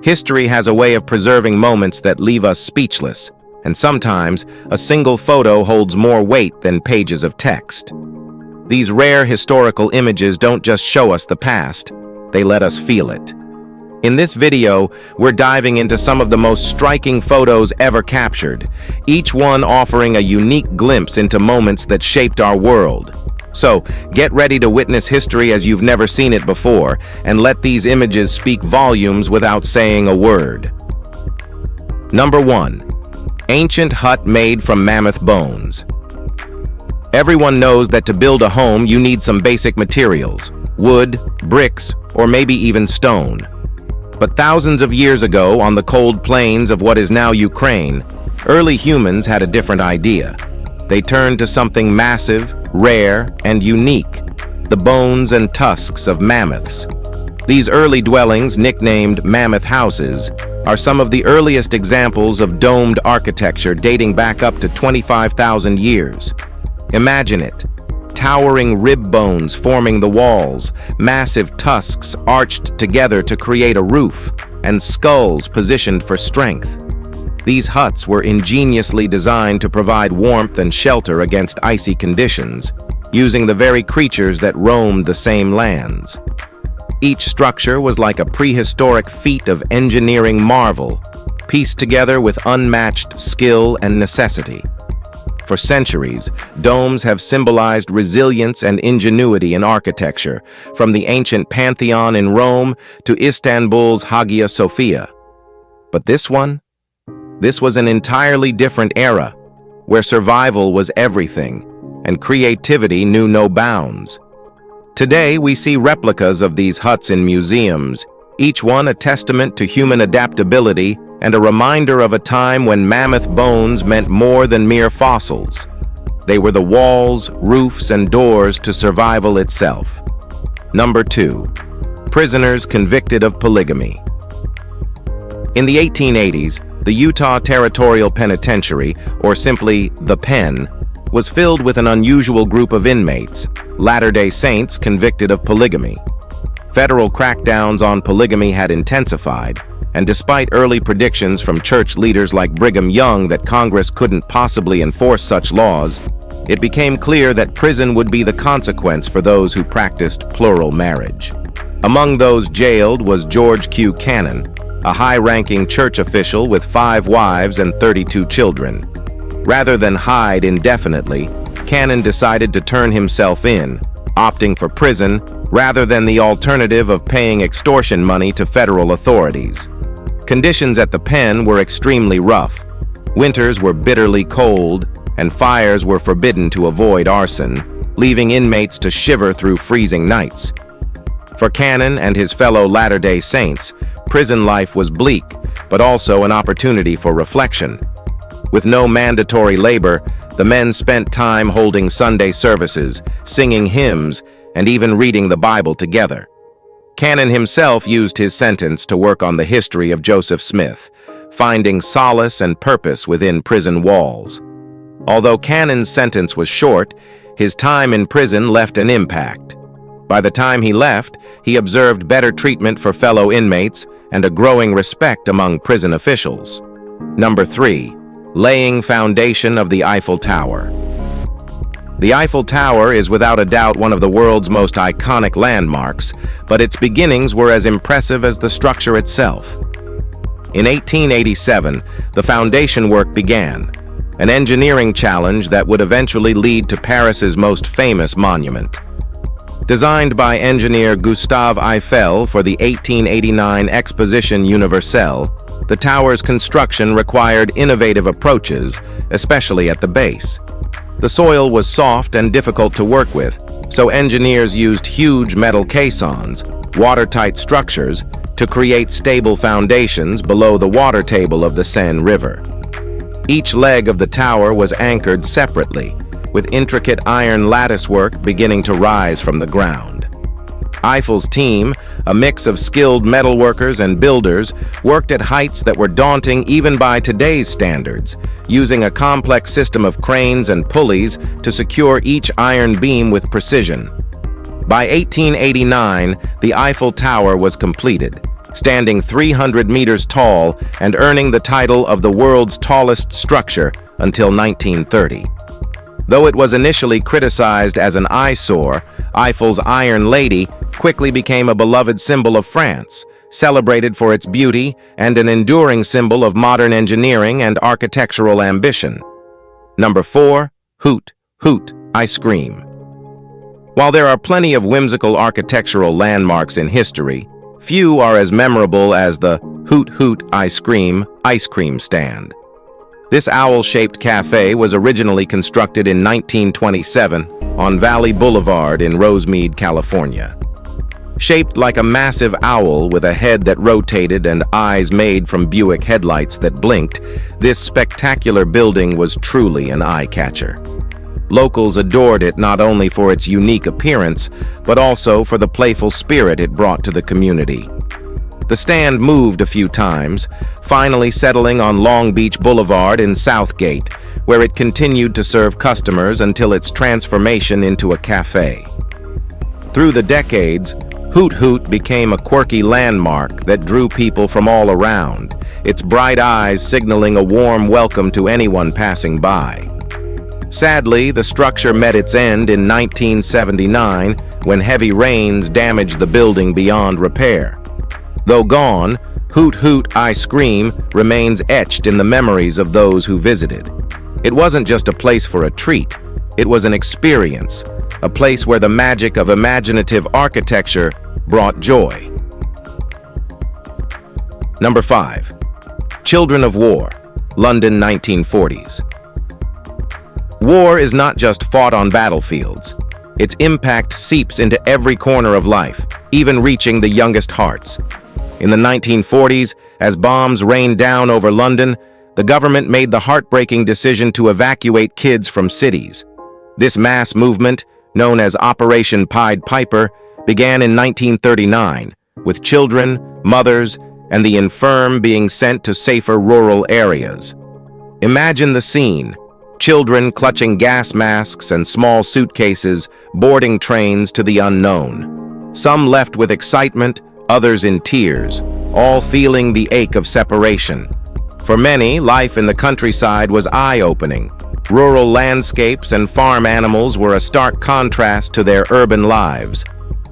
History has a way of preserving moments that leave us speechless, and sometimes a single photo holds more weight than pages of text. These rare historical images don't just show us the past, they let us feel it. In this video, we're diving into some of the most striking photos ever captured, each one offering a unique glimpse into moments that shaped our world. So, get ready to witness history as you've never seen it before, and let these images speak volumes without saying a word. Number 1. Ancient hut made from mammoth bones. Everyone knows that to build a home you need some basic materials: wood, bricks, or maybe even stone. But thousands of years ago, on the cold plains of what is now Ukraine, early humans had a different idea. They turned to something massive, rare, and unique: the bones and tusks of mammoths. These early dwellings, nicknamed mammoth houses, are some of the earliest examples of domed architecture dating back up to 25,000 years. Imagine it: towering rib bones forming the walls, massive tusks arched together to create a roof, and skulls positioned for strength. These huts were ingeniously designed to provide warmth and shelter against icy conditions, using the very creatures that roamed the same lands. Each structure was like a prehistoric feat of engineering marvel, pieced together with unmatched skill and necessity. For centuries, domes have symbolized resilience and ingenuity in architecture, from the ancient Pantheon in Rome to Istanbul's Hagia Sophia. But this was an entirely different era, where survival was everything, and creativity knew no bounds. Today, we see replicas of these huts in museums, each one a testament to human adaptability and a reminder of a time when mammoth bones meant more than mere fossils. They were the walls, roofs, and doors to survival itself. Number 2. Prisoners convicted of polygamy. In the 1880s, the Utah Territorial Penitentiary, or simply the Pen, was filled with an unusual group of inmates, Latter-day Saints convicted of polygamy. Federal crackdowns on polygamy had intensified, and despite early predictions from church leaders like Brigham Young that Congress couldn't possibly enforce such laws, it became clear that prison would be the consequence for those who practiced plural marriage. Among those jailed was George Q. Cannon, a high-ranking church official with 5 wives and 32 children. Rather than hide indefinitely, Cannon decided to turn himself in, opting for prison rather than the alternative of paying extortion money to federal authorities. Conditions at the pen were extremely rough. Winters were bitterly cold, and fires were forbidden to avoid arson, leaving inmates to shiver through freezing nights. For Cannon and his fellow Latter-day Saints, prison life was bleak, but also an opportunity for reflection. With no mandatory labor, the men spent time holding Sunday services, singing hymns, and even reading the Bible together. Cannon himself used his sentence to work on the history of Joseph Smith, finding solace and purpose within prison walls. Although Cannon's sentence was short, his time in prison left an impact. By the time he left, he observed better treatment for fellow inmates and a growing respect among prison officials. Number 3. Laying foundation of the Eiffel Tower. The Eiffel Tower is without a doubt one of the world's most iconic landmarks, but its beginnings were as impressive as the structure itself. In 1887, the foundation work began, an engineering challenge that would eventually lead to Paris's most famous monument. Designed by engineer Gustave Eiffel for the 1889 Exposition Universelle, the tower's construction required innovative approaches, especially at the base. The soil was soft and difficult to work with, so engineers used huge metal caissons, watertight structures, to create stable foundations below the water table of the Seine River. Each leg of the tower was anchored separately, with intricate iron latticework beginning to rise from the ground. Eiffel's team, a mix of skilled metalworkers and builders, worked at heights that were daunting even by today's standards, using a complex system of cranes and pulleys to secure each iron beam with precision. By 1889, the Eiffel Tower was completed, standing 300 meters tall and earning the title of the world's tallest structure until 1930. Though it was initially criticized as an eyesore, Eiffel's Iron Lady quickly became a beloved symbol of France, celebrated for its beauty and an enduring symbol of modern engineering and architectural ambition. Number 4. Hoot, Hoot, ice cream. While there are plenty of whimsical architectural landmarks in history, few are as memorable as the Hoot Hoot ice cream stand. This owl-shaped cafe was originally constructed in 1927 on Valley Boulevard in Rosemead, California. Shaped like a massive owl with a head that rotated and eyes made from Buick headlights that blinked, this spectacular building was truly an eye-catcher. Locals adored it not only for its unique appearance, but also for the playful spirit it brought to the community. The stand moved a few times, finally settling on Long Beach Boulevard in Southgate, where it continued to serve customers until its transformation into a cafe. Through the decades, Hoot Hoot became a quirky landmark that drew people from all around, its bright eyes signaling a warm welcome to anyone passing by. Sadly, the structure met its end in 1979 when heavy rains damaged the building beyond repair. Though gone, Hoot Hoot Ice Cream remains etched in the memories of those who visited. It wasn't just a place for a treat, it was an experience, a place where the magic of imaginative architecture brought joy. Number 5. Children of War, London 1940s. War is not just fought on battlefields. Its impact seeps into every corner of life, even reaching the youngest hearts. In the 1940s, as bombs rained down over London, the government made the heartbreaking decision to evacuate kids from cities. This mass movement, known as Operation Pied Piper, began in 1939, with children, mothers, and the infirm being sent to safer rural areas. Imagine the scene: children clutching gas masks and small suitcases, boarding trains to the unknown. Some left with excitement, others in tears, all feeling the ache of separation. For many, life in the countryside was eye-opening. Rural landscapes and farm animals were a stark contrast to their urban lives.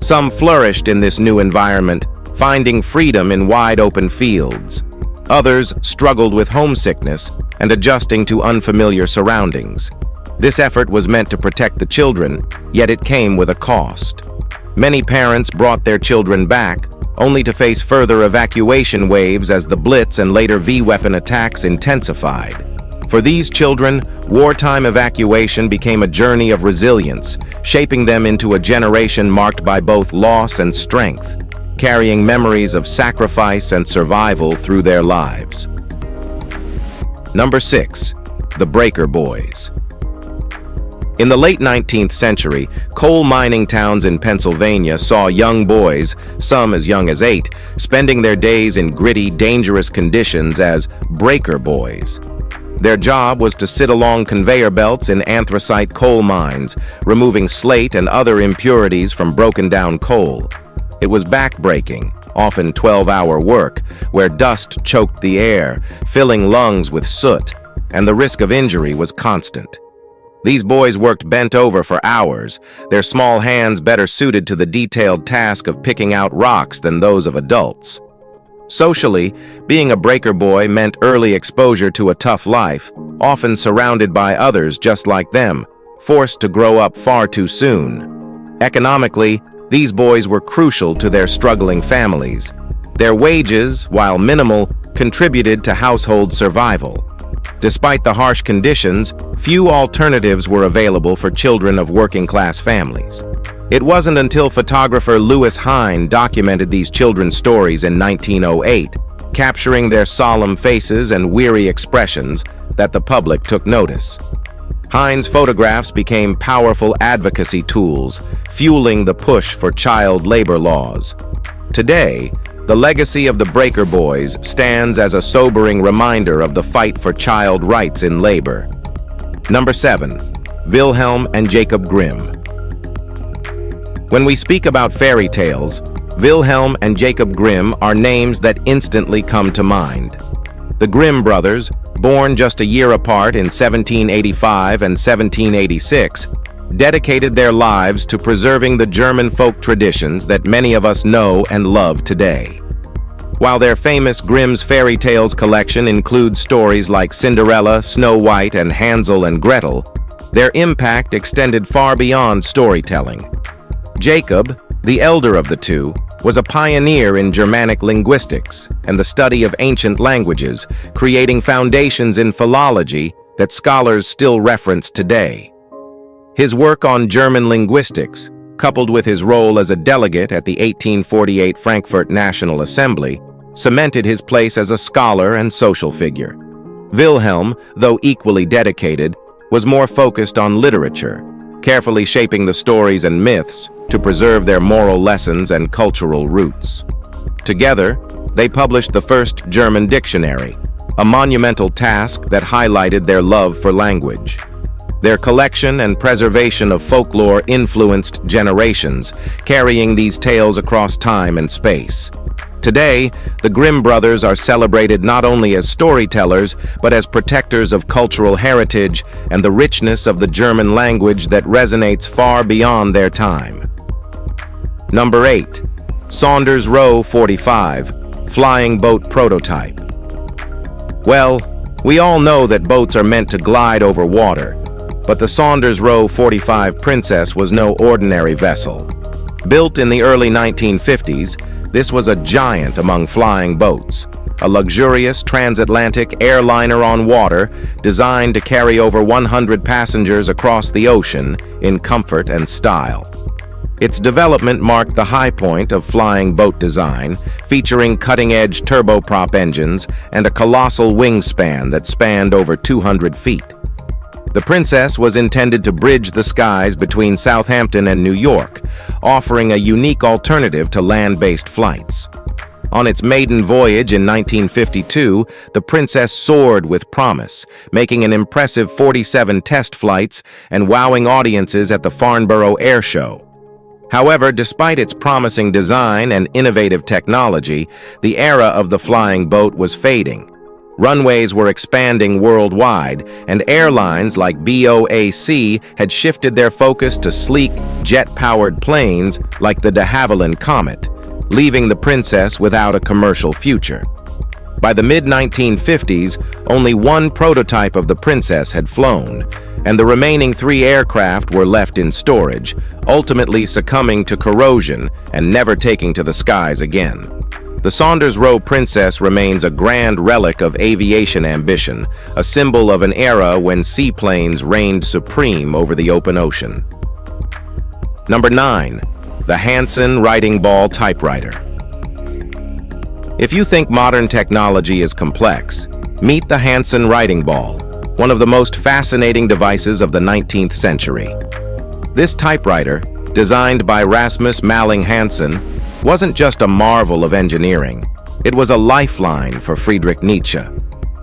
Some flourished in this new environment, finding freedom in wide-open fields. Others struggled with homesickness and adjusting to unfamiliar surroundings. This effort was meant to protect the children, yet it came with a cost. Many parents brought their children back, only to face further evacuation waves as the Blitz and later V-weapon attacks intensified. For these children, wartime evacuation became a journey of resilience, shaping them into a generation marked by both loss and strength, carrying memories of sacrifice and survival through their lives. Number 6. The Breaker Boys. In the late 19th century, coal mining towns in Pennsylvania saw young boys, some as young as 8, spending their days in gritty, dangerous conditions as breaker boys. Their job was to sit along conveyor belts in anthracite coal mines, removing slate and other impurities from broken-down coal. It was back-breaking, often 12-hour work, where dust choked the air, filling lungs with soot, and the risk of injury was constant. These boys worked bent over for hours, their small hands better suited to the detailed task of picking out rocks than those of adults. Socially, being a breaker boy meant early exposure to a tough life, often surrounded by others just like them, forced to grow up far too soon. Economically, these boys were crucial to their struggling families. Their wages, while minimal, contributed to household survival. Despite the harsh conditions, few alternatives were available for children of working-class families. It wasn't until photographer Louis Hine documented these children's stories in 1908, capturing their solemn faces and weary expressions, that the public took notice. Hine's photographs became powerful advocacy tools, fueling the push for child labor laws. Today, the legacy of the Breaker Boys stands as a sobering reminder of the fight for child rights in labor. Number 7. Vilhelm and Jacob Grimm. When we speak about fairy tales, Vilhelm and Jacob Grimm are names that instantly come to mind. The Grimm brothers, born just a year apart in 1785 and 1786, dedicated their lives to preserving the German folk traditions that many of us know and love today. While their famous Grimm's fairy tales collection includes stories like Cinderella, Snow White, and Hansel and Gretel, their impact extended far beyond storytelling. Jacob, the elder of the two, was a pioneer in Germanic linguistics and the study of ancient languages, creating foundations in philology that scholars still reference today. His work on German linguistics, coupled with his role as a delegate at the 1848 Frankfurt National Assembly, cemented his place as a scholar and social figure. Wilhelm, though equally dedicated, was more focused on literature, carefully shaping the stories and myths to preserve their moral lessons and cultural roots. Together, they published the first German dictionary, a monumental task that highlighted their love for language. Their collection and preservation of folklore influenced generations, carrying these tales across time and space. Today, the Grimm brothers are celebrated not only as storytellers, but as protectors of cultural heritage and the richness of the German language that resonates far beyond their time. Number 8. Saunders Row 45, Flying Boat Prototype. Well, we all know that boats are meant to glide over water, but the Saunders Row 45 Princess was no ordinary vessel. Built in the early 1950s, this was a giant among flying boats, a luxurious transatlantic airliner on water designed to carry over 100 passengers across the ocean in comfort and style. Its development marked the high point of flying boat design, featuring cutting-edge turboprop engines and a colossal wingspan that spanned over 200 feet. The Princess was intended to bridge the skies between Southampton and New York, offering a unique alternative to land-based flights. On its maiden voyage in 1952, the Princess soared with promise, making an impressive 47 test flights and wowing audiences at the Farnborough Air Show. However, despite its promising design and innovative technology, the era of the flying boat was fading. Runways were expanding worldwide, and airlines like BOAC had shifted their focus to sleek, jet-powered planes like the de Havilland Comet, leaving the Princess without a commercial future. By the mid-1950s, only one prototype of the Princess had flown, and the remaining 3 aircraft were left in storage, ultimately succumbing to corrosion and never taking to the skies again. The Saunders Row Princess remains a grand relic of aviation ambition, a symbol of an era when seaplanes reigned supreme over the open ocean. Number 9. The Hansen Writing Ball Typewriter. If you think modern technology is complex, meet the Hansen Writing Ball, one of the most fascinating devices of the 19th century. This typewriter, designed by Rasmus Malling Hansen, wasn't just a marvel of engineering. It was a lifeline for Friedrich Nietzsche.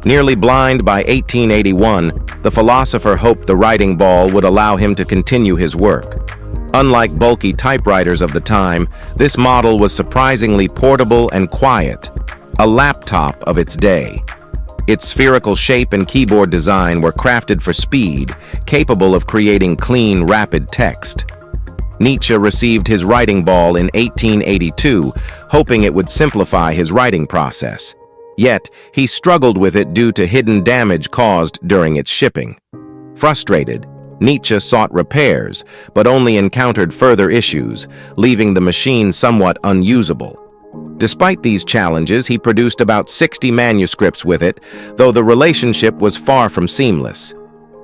Nearly blind by 1881, the philosopher hoped the writing ball would allow him to continue his work. Unlike bulky typewriters of the time, this model was surprisingly portable and quiet, a laptop of its day. Its spherical shape and keyboard design were crafted for speed, capable of creating clean, rapid text. Nietzsche received his writing ball in 1882, hoping it would simplify his writing process. Yet, he struggled with it due to hidden damage caused during its shipping. Frustrated, Nietzsche sought repairs, but only encountered further issues, leaving the machine somewhat unusable. Despite these challenges, he produced about 60 manuscripts with it, though the relationship was far from seamless.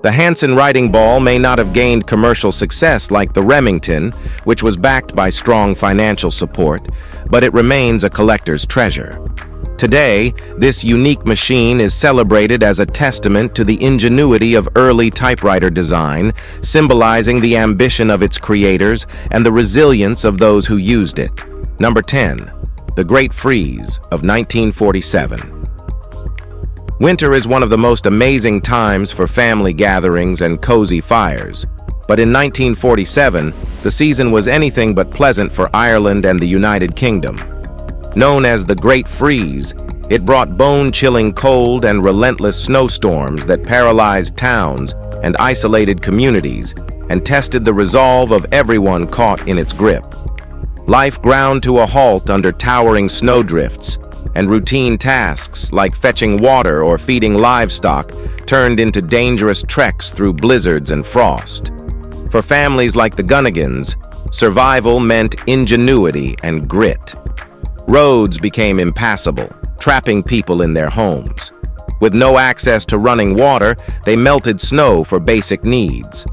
The Hansen writing ball may not have gained commercial success like the Remington, which was backed by strong financial support, but it remains a collector's treasure. Today, this unique machine is celebrated as a testament to the ingenuity of early typewriter design, symbolizing the ambition of its creators and the resilience of those who used it. Number 10. The Great Freeze of 1947. Winter is one of the most amazing times for family gatherings and cozy fires, but in 1947, The season was anything but pleasant for Ireland and the United Kingdom. Known as the Great Freeze, it brought bone-chilling cold and relentless snowstorms that paralyzed towns and isolated communities and tested the resolve of everyone caught in its grip. Life ground to a halt under towering snowdrifts, and routine tasks like fetching water or feeding livestock turned into dangerous treks through blizzards and frost. For families like the Gunnigans, survival meant ingenuity and grit. Roads became impassable, trapping people in their homes. With no access to running water, they melted snow for basic needs.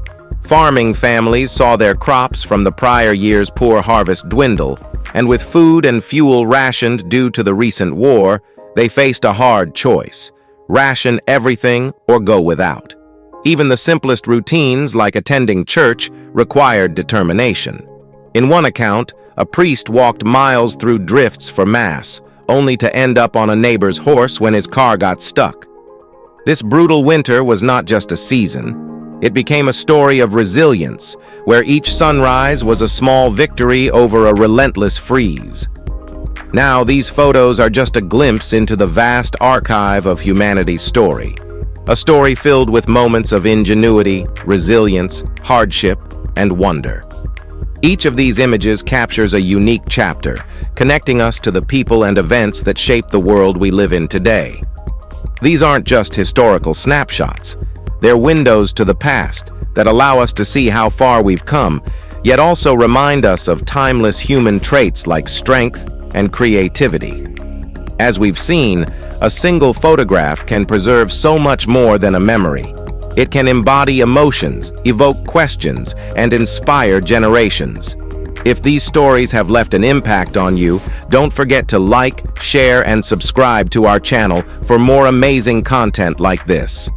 Farming families saw their crops from the prior year's poor harvest dwindle, and with food and fuel rationed due to the recent war, they faced a hard choice: ration everything or go without. Even the simplest routines, like attending church, required determination. In one account, a priest walked miles through drifts for Mass, only to end up on a neighbor's horse when his car got stuck. This brutal winter was not just a season. It became a story of resilience, where each sunrise was a small victory over a relentless freeze. Now, these photos are just a glimpse into the vast archive of humanity's story. A story filled with moments of ingenuity, resilience, hardship, and wonder. Each of these images captures a unique chapter, connecting us to the people and events that shape the world we live in today. These aren't just historical snapshots. They're windows to the past that allow us to see how far we've come, yet also remind us of timeless human traits like strength and creativity. As we've seen, a single photograph can preserve so much more than a memory. It can embody emotions, evoke questions, and inspire generations. If these stories have left an impact on you, don't forget to like, share, and subscribe to our channel for more amazing content like this.